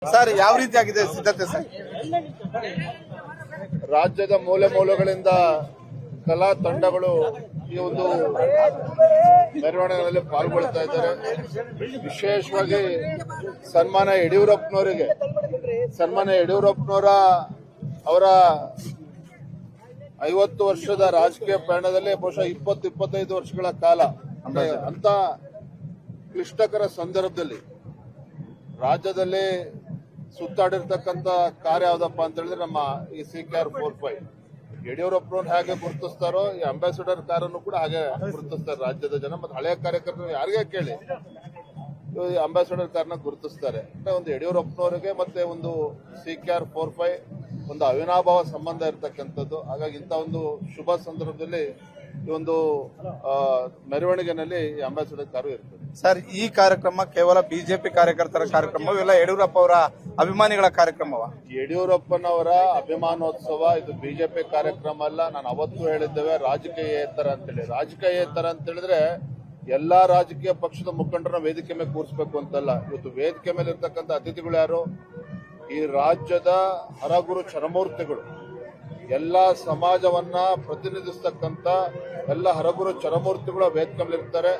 Sir ಯಾವ ರೀತಿ ಆಗಿದೆ ಸಿದ್ಧತೆ ಸರ್? ರಾಜ್ಯದ ಮೂಲೆ ಮೂಲೆಗಳಿಂದ ಕಲಾ ತಂಡಗಳು ಈ ಒಂದು ಮೆರವಣಿಗೆಯಲ್ಲಿ ಪಾಲ್ಗೊಳ್ತಾ ಇದ್ದಾರೆ. ವಿಶೇಷವಾಗಿ ಸನ್ಮಾನ್ಯ ಯಡಿಯೂರಪ್ಪನವರ ಅವರ 50 ವರ್ಷದ ರಾಜಕೀಯ ಪಯಣದಲ್ಲಿ ಬಹುಶಃ 20-25 ವರ್ಷಗಳ ಕಾಲ ಅಂತ ಕ್ಲಿಷ್ಟಕರ ಸಂದರ್ಭದಲ್ಲಿ ರಾಜ್ಯದಲ್ಲಿ ಸುತ್ತಾಡಿರ್ತಕ್ಕಂಥ ಕಾರ್ಯ ಯಾವ್ದಪ್ಪ ಅಂತ ಹೇಳಿದ್ರೆ ನಮ್ಮ ಈ CKR 45 ಯಡಿಯೂರಪ್ಪನವ್ರು ಹೇಗೆ ಗುರುತಿಸ್ತಾರೋ ಈ ಅಂಬಾಸಿಡರ್ ಕಾರನ್ನು ಕೂಡ ಹಾಗೆ ಗುರುತಿಸ್ತಾರೆ ರಾಜ್ಯದ ಜನ. ಮತ್ತೆ ಹಳೆಯ ಕಾರ್ಯಕರ್ತರು ಯಾರಿಗೆ ಕೇಳಿ ಈ ಅಂಬಾಸಿಡರ್ ಕಾರ್ನ ಗುರುತಿಸ್ತಾರೆ. ಒಂದು ಯಡಿಯೂರಪ್ಪನವರಿಗೆ ಮತ್ತೆ ಒಂದು CKR 45 ಒಂದು ಅವಿನಾಭಾವ ಸಂಬಂಧ ಇರತಕ್ಕಂಥದ್ದು. ಹಾಗಾಗಿ ಇಂಥ ಒಂದು ಶುಭ ಸಂದರ್ಭದಲ್ಲಿ ಈ ಒಂದು ಮೆರವಣಿಗೆನಲ್ಲಿ ಅಂಬಾಸಿಡರ್ ಕಾರು ಇರ್ತದೆ. ಸರ್, ಈ ಕಾರ್ಯಕ್ರಮ ಕೇವಲ ಬಿಜೆಪಿ ಕಾರ್ಯಕರ್ತರ ಕಾರ್ಯಕ್ರಮವಿಲ್ಲ, ಯಡಿಯೂರಪ್ಪ ಅವರ ಅಭಿಮಾನಿಗಳ ಕಾರ್ಯಕ್ರಮವ? ಯಡಿಯೂರಪ್ಪನವರ ಅಭಿಮಾನೋತ್ಸವ ಇದು ಬಿಜೆಪಿ ಕಾರ್ಯಕ್ರಮ ಅಲ್ಲ. ನಾನು ಅವತ್ತು ಹೇಳಿದ್ದೇವೆ ರಾಜಕೀಯೇತರ ಅಂತೇಳಿ. ರಾಜಕೀಯೇತರ ಅಂತ ಹೇಳಿದ್ರೆ ಎಲ್ಲಾ ರಾಜಕೀಯ ಪಕ್ಷದ ಮುಖಂಡರನ್ನ ವೇದಿಕೆ ಮೇಲೆ ಕೂರಿಸಬೇಕು ಅಂತಲ್ಲ. ಇವತ್ತು ವೇದಿಕೆ ಮೇಲೆ ಇರ್ತಕ್ಕಂಥ ಅತಿಥಿಗಳು ಯಾರು? ಈ ರಾಜ್ಯದ ಹರಗುರು ಚರಮೂರ್ತಿಗಳು, ಎಲ್ಲಾ ಸಮಾಜವನ್ನ ಪ್ರತಿನಿಧಿಸ್ತಕ್ಕಂಥ ಎಲ್ಲ ಹರಗುರು ಚರಮೂರ್ತಿಗಳು ವೇದಿಕೆ ಮೇಲೆ ಇರ್ತಾರೆ.